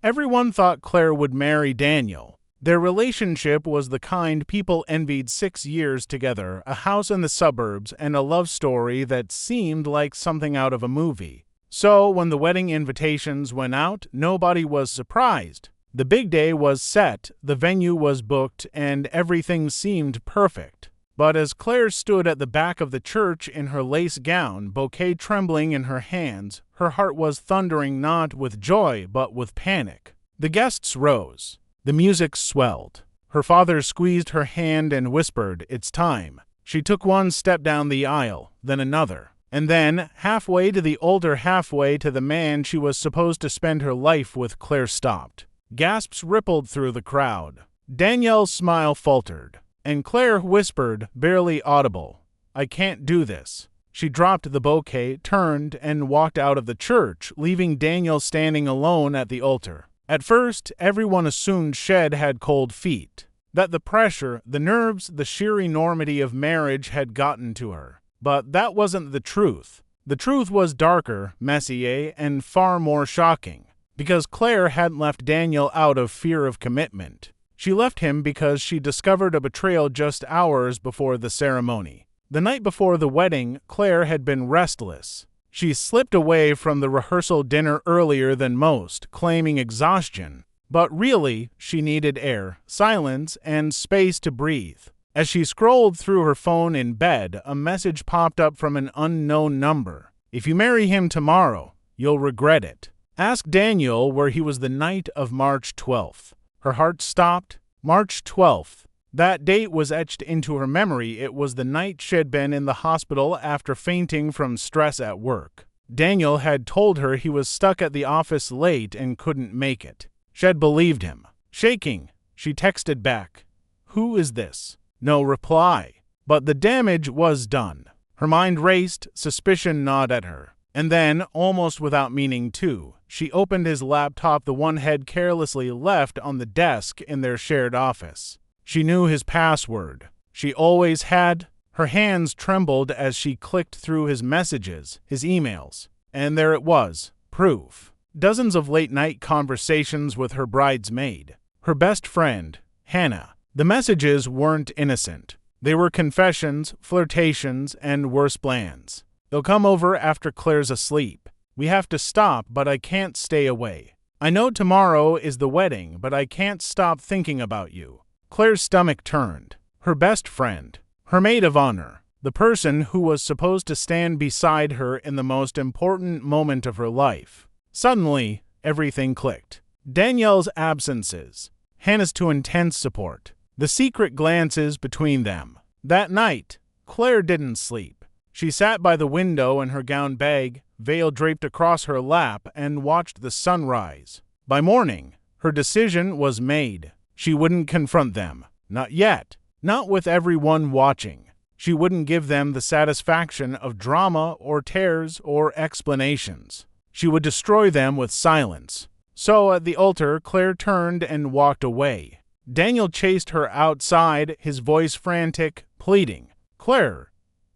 Everyone thought Claire would marry Daniel. Their relationship was the kind people envied. 6 years together, a house in the suburbs, and a love story that seemed like something out of a movie. So, when the wedding invitations went out, nobody was surprised. The big day was set, the venue was booked, and everything seemed perfect. But as Claire stood at the back of the church in her lace gown, bouquet trembling in her hands, her heart was thundering not with joy but with panic. The guests rose. The music swelled. Her father squeezed her hand and whispered, "It's time." She took one step down the aisle, then another. And then, halfway to the altar, halfway to the man she was supposed to spend her life with, Claire stopped. Gasps rippled through the crowd. Danielle's smile faltered, and Claire whispered, barely audible, "I can't do this." She dropped the bouquet, turned, and walked out of the church, leaving Daniel standing alone at the altar. At first, everyone assumed Shed had cold feet, that the pressure, the nerves, the sheer enormity of marriage had gotten to her. But that wasn't the truth. The truth was darker, messier, and far more shocking. Because Claire hadn't left Daniel out of fear of commitment. She left him because she discovered a betrayal just hours before the ceremony. The night before the wedding, Claire had been restless. She slipped away from the rehearsal dinner earlier than most, claiming exhaustion. But really, she needed air, silence, and space to breathe. As she scrolled through her phone in bed, a message popped up from an unknown number. "If you marry him tomorrow, you'll regret it. Ask Daniel where he was the night of March 12th. Her heart stopped. March 12th. That date was etched into her memory. It was the night she had been in the hospital after fainting from stress at work. Daniel had told her he was stuck at the office late and couldn't make it. Shed believed him. Shaking, she texted back, "Who is this?" No reply. But the damage was done. Her mind raced, suspicion gnawed at her. And then, almost without meaning to, she opened his laptop, the one head carelessly left on the desk in their shared office. She knew his password. She always had. Her hands trembled as she clicked through his messages, his emails. And there it was, proof. Dozens of late-night conversations with her bridesmaid, her best friend, Hannah. The messages weren't innocent. They were confessions, flirtations, and worse plans. "They'll come over after Claire's asleep. We have to stop, but I can't stay away. I know tomorrow is the wedding, but I can't stop thinking about you." Claire's stomach turned. Her best friend, her maid of honor, the person who was supposed to stand beside her in the most important moment of her life. Suddenly, everything clicked. Danielle's absences, Hannah's too intense support, the secret glances between them. That night, Claire didn't sleep. She sat by the window in her gown bag, veil draped across her lap, and watched the sunrise. By morning, her decision was made. She wouldn't confront them. Not yet. Not with everyone watching. She wouldn't give them the satisfaction of drama or tears or explanations. She would destroy them with silence. So at the altar, Claire turned and walked away. Daniel chased her outside, his voice frantic, pleading, "Claire,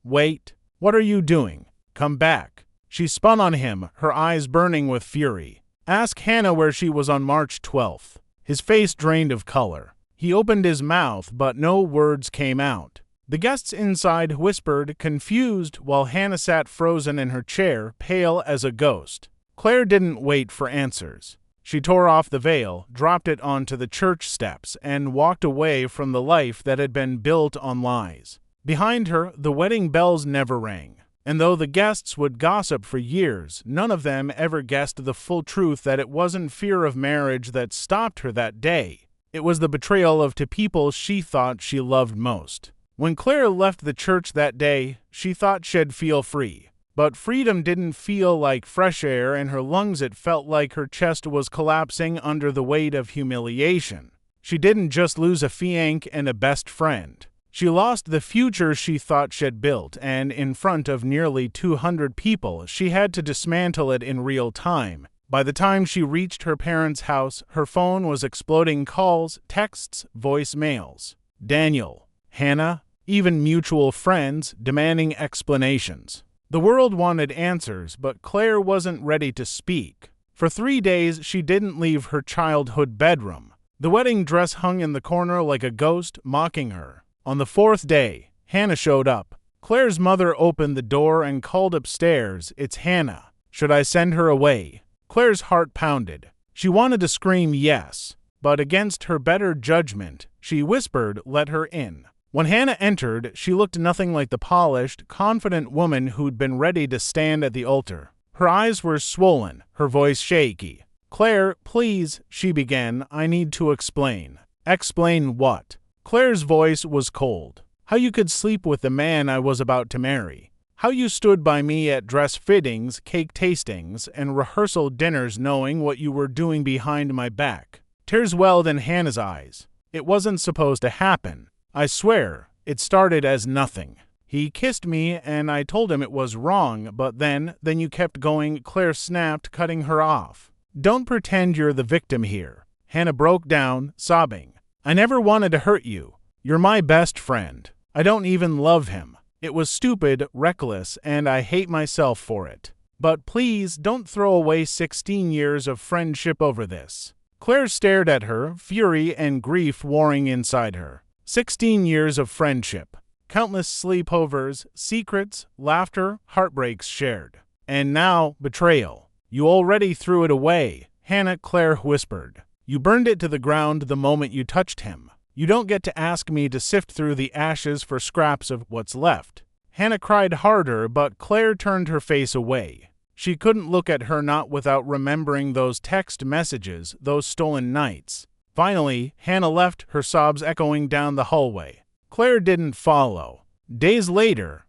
wait. What are you doing? Come back." She spun on him, her eyes burning with fury. "Ask Hannah where she was on March 12th. His face drained of color. He opened his mouth, but no words came out. The guests inside whispered, confused, while Hannah sat frozen in her chair, pale as a ghost. Claire didn't wait for answers. She tore off the veil, dropped it onto the church steps, and walked away from the life that had been built on lies. Behind her, the wedding bells never rang. And though the guests would gossip for years, none of them ever guessed the full truth that it wasn't fear of marriage that stopped her that day. It was the betrayal of two people she thought she loved most. When Claire left the church that day, she thought she'd feel free. But freedom didn't feel like fresh air in her lungs. It felt like her chest was collapsing under the weight of humiliation. She didn't just lose a fiancé and a best friend. She lost the future she thought she'd built, and in front of nearly 200 people, she had to dismantle it in real time. By the time she reached her parents' house, her phone was exploding calls, texts, voicemails. Daniel, Hannah, even mutual friends demanding explanations. The world wanted answers, but Claire wasn't ready to speak. For 3 days, she didn't leave her childhood bedroom. The wedding dress hung in the corner like a ghost, mocking her. On the 4th day, Hannah showed up. Claire's mother opened the door and called upstairs, "It's Hannah. Should I send her away?" Claire's heart pounded. She wanted to scream yes, but against her better judgment, she whispered, "Let her in." When Hannah entered, she looked nothing like the polished, confident woman who'd been ready to stand at the altar. Her eyes were swollen, her voice shaky. "Claire, please," she began, "I need to explain." "Explain what?" Claire's voice was cold. "How you could sleep with the man I was about to marry. How you stood by me at dress fittings, cake tastings, and rehearsal dinners knowing what you were doing behind my back." Tears welled in Hannah's eyes. "It wasn't supposed to happen. I swear, it started as nothing. He kissed me and I told him it was wrong, but then you kept going," Claire snapped, cutting her off. "Don't pretend you're the victim here." Hannah broke down, sobbing. "I never wanted to hurt you. You're my best friend. I don't even love him. It was stupid, reckless, and I hate myself for it. But please don't throw away 16 years of friendship over this." Claire stared at her, fury and grief warring inside her. 16 years of friendship. Countless sleepovers, secrets, laughter, heartbreaks shared. And now, betrayal. "You already threw it away," Hannah, Claire whispered. "You burned it to the ground the moment you touched him. You don't get to ask me to sift through the ashes for scraps of what's left." Hannah cried harder, but Claire turned her face away. She couldn't look at her not without remembering those text messages, those stolen nights. Finally, Hannah left, her sobs echoing down the hallway. Claire didn't follow. Days later,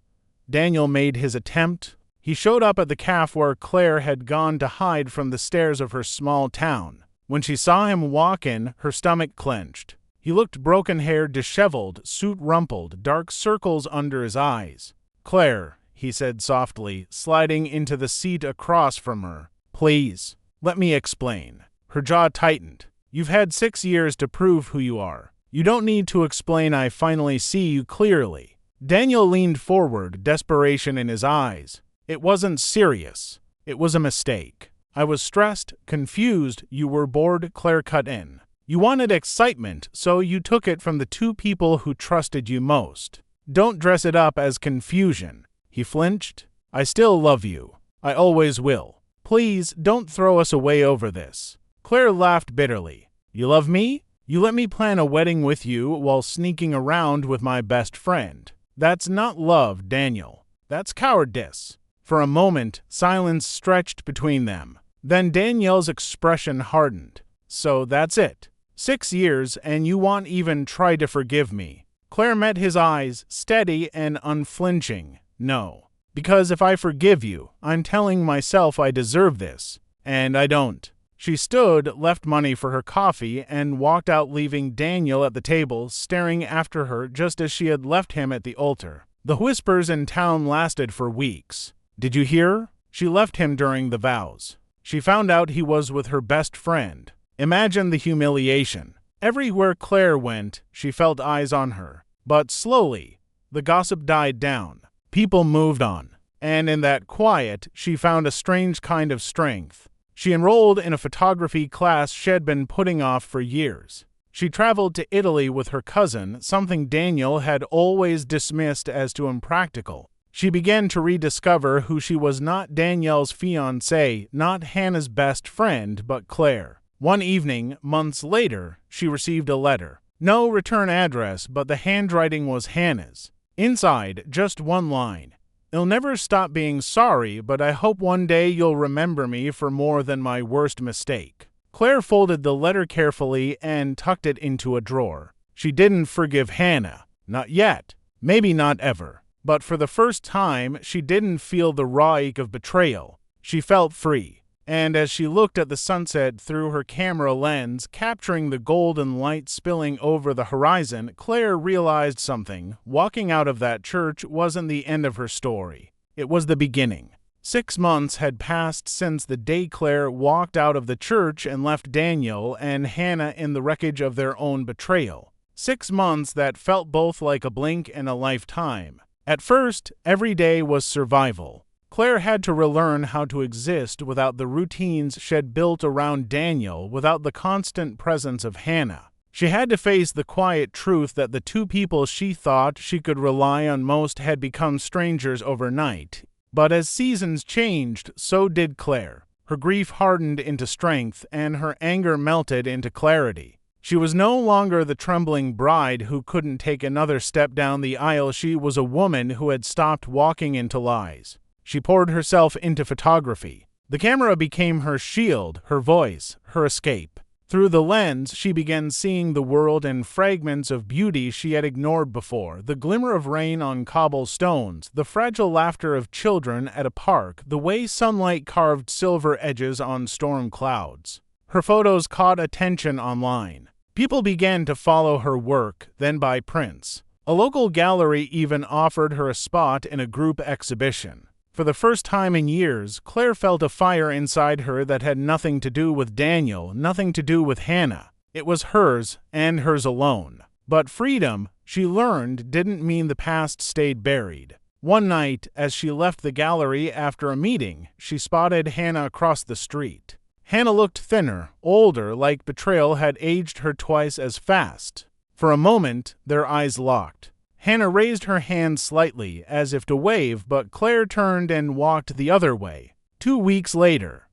Daniel made his attempt. He showed up at the cafe where Claire had gone to hide from the stares of her small town. When she saw him walk in, her stomach clenched. He looked broken-haired, disheveled, suit rumpled, dark circles under his eyes. "Claire," he said softly, sliding into the seat across from her. "Please, let me explain." Her jaw tightened. "You've had 6 years to prove who you are. You don't need to explain. I finally see you clearly." Daniel leaned forward, desperation in his eyes. "It wasn't serious. It was a mistake. I was stressed, confused. You were bored," Claire cut in. "You wanted excitement, so you took it from the 2 people who trusted you most. Don't dress it up as confusion." He flinched. "I still love you. I always will. Please, don't throw us away over this." Claire laughed bitterly. "You love me? You let me plan a wedding with you while sneaking around with my best friend. That's not love, Daniel. That's cowardice." For a moment, silence stretched between them. Then Danielle's expression hardened. "So that's it. 6 years, and you won't even try to forgive me." Claire met his eyes, steady and unflinching. "No. Because if I forgive you, I'm telling myself I deserve this. And I don't." She stood, left money for her coffee, and walked out, leaving Daniel at the table, staring after her just as she had left him at the altar. The whispers in town lasted for weeks. "Did you hear? She left him during the vows. She found out he was with her best friend." Imagine the humiliation. Everywhere Claire went, she felt eyes on her. But slowly, the gossip died down. People moved on. And in that quiet, she found a strange kind of strength. She enrolled in a photography class she'd been putting off for years. She traveled to Italy with her cousin, something Daniel had always dismissed as too impractical. She began to rediscover who she was, not Danielle's fiancée, not Hannah's best friend, but Claire. One evening, months later, she received a letter. No return address, but the handwriting was Hannah's. Inside, just one line. "I'll never stop being sorry, but I hope one day you'll remember me for more than my worst mistake." Claire folded the letter carefully and tucked it into a drawer. She didn't forgive Hannah. Not yet. Maybe not ever. But for the first time, she didn't feel the raw ache of betrayal. She felt free. And as she looked at the sunset through her camera lens, capturing the golden light spilling over the horizon, Claire realized something. Walking out of that church wasn't the end of her story. It was the beginning. 6 months had passed since the day Claire walked out of the church and left Daniel and Hannah in the wreckage of their own betrayal. 6 months that felt both like a blink and a lifetime. At first, every day was survival. Claire had to relearn how to exist without the routines she'd built around Daniel, without the constant presence of Hannah. She had to face the quiet truth that the two people she thought she could rely on most had become strangers overnight. But as seasons changed, so did Claire. Her grief hardened into strength, and her anger melted into clarity. She was no longer the trembling bride who couldn't take another step down the aisle. She was a woman who had stopped walking into lies. She poured herself into photography. The camera became her shield, her voice, her escape. Through the lens, she began seeing the world in fragments of beauty she had ignored before: the glimmer of rain on cobblestones, the fragile laughter of children at a park, the way sunlight carved silver edges on storm clouds. Her photos caught attention online. People began to follow her work, then buy prints. A local gallery even offered her a spot in a group exhibition. For the first time in years, Claire felt a fire inside her that had nothing to do with Daniel, nothing to do with Hannah. It was hers, and hers alone. But freedom, she learned, didn't mean the past stayed buried. One night, as she left the gallery after a meeting, she spotted Hannah across the street. Hannah looked thinner, older, like betrayal had aged her twice as fast. For a moment, their eyes locked. Hannah raised her hand slightly, as if to wave, but Claire turned and walked the other way. 2 weeks later,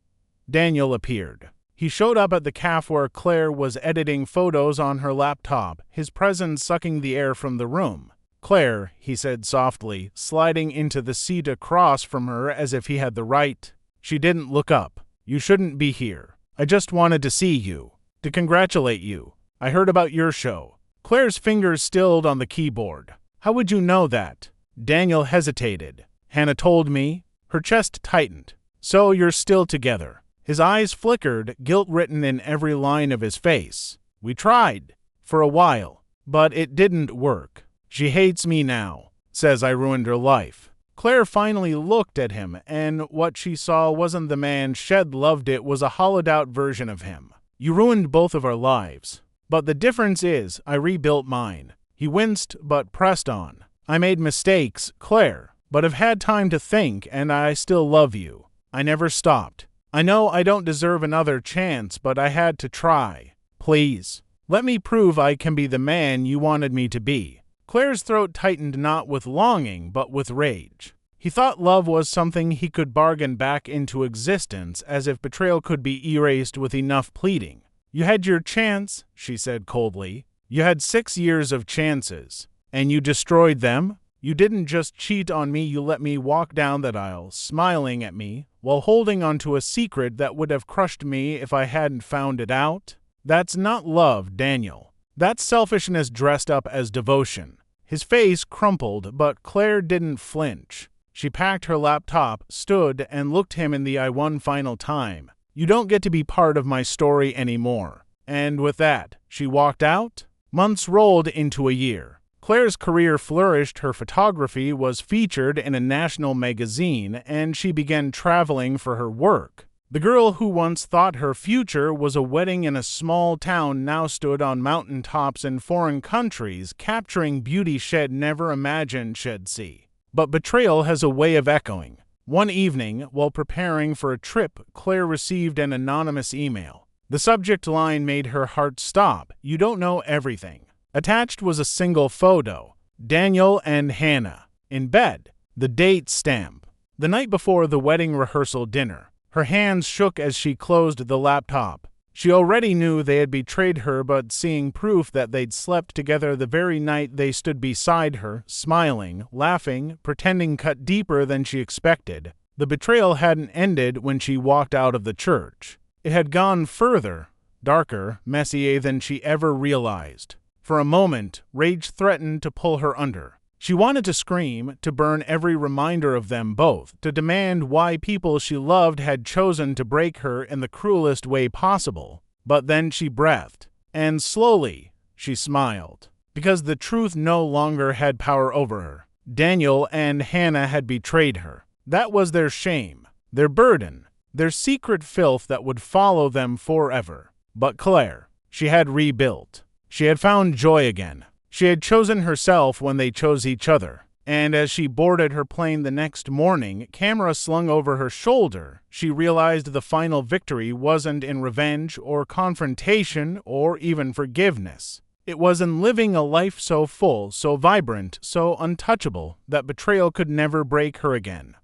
Daniel appeared. He showed up at the cafe where Claire was editing photos on her laptop, his presence sucking the air from the room. "Claire," he said softly, sliding into the seat across from her as if he had the right. She didn't look up. "You shouldn't be here. I just wanted to see you, to congratulate you. I heard about your show." Claire's fingers stilled on the keyboard. "How would you know that?" Daniel hesitated. "Hannah told me." Her chest tightened. "So you're still together." His eyes flickered, guilt written in every line of his face. "We tried. For a while. But it didn't work. She hates me now. Says I ruined her life." Claire finally looked at him, and what she saw wasn't the man she'd loved. It was a hollowed-out version of him. "You ruined both of our lives. But the difference is, I rebuilt mine." He winced, but pressed on. "I made mistakes, Claire, but I've had time to think, and I still love you. I never stopped. I know I don't deserve another chance, but I had to try. Please, let me prove I can be the man you wanted me to be." Claire's throat tightened, not with longing, but with rage. He thought love was something he could bargain back into existence, as if betrayal could be erased with enough pleading. "You had your chance," she said coldly. "You had 6 years of chances. And you destroyed them? You didn't just cheat on me, you let me walk down that aisle, smiling at me, while holding onto a secret that would have crushed me if I hadn't found it out? That's not love, Daniel. That's selfishness dressed up as devotion." His face crumpled, but Claire didn't flinch. She packed her laptop, stood, and looked him in the eye one final time. "You don't get to be part of my story anymore." And with that, she walked out. Months rolled into a year. Claire's career flourished, her photography was featured in a national magazine, and she began traveling for her work. The girl who once thought her future was a wedding in a small town now stood on mountain tops in foreign countries, capturing beauty she'd never imagined she'd see. But betrayal has a way of echoing. One evening, while preparing for a trip, Claire received an anonymous email. The subject line made her heart stop. "You don't know everything." Attached was a single photo. Daniel and Hannah. In bed. The date stamp. The night before the wedding rehearsal dinner. Her hands shook as she closed the laptop. She already knew they had betrayed her, but seeing proof that they'd slept together the very night they stood beside her, smiling, laughing, pretending cut deeper than she expected. The betrayal hadn't ended when she walked out of the church. It had gone further, darker, messier than she ever realized. For a moment, rage threatened to pull her under. She wanted to scream, to burn every reminder of them both, to demand why people she loved had chosen to break her in the cruelest way possible. But then she breathed, and slowly she smiled, because the truth no longer had power over her. Daniel and Hannah had betrayed her. That was their shame, their burden, their secret filth that would follow them forever. But Claire, she had rebuilt. She had found joy again. She had chosen herself when they chose each other, And as she boarded her plane the next morning, camera slung over her shoulder, she realized the final victory wasn't in revenge or confrontation or even forgiveness. It was in living a life so full, so vibrant, so untouchable, that betrayal could never break her again.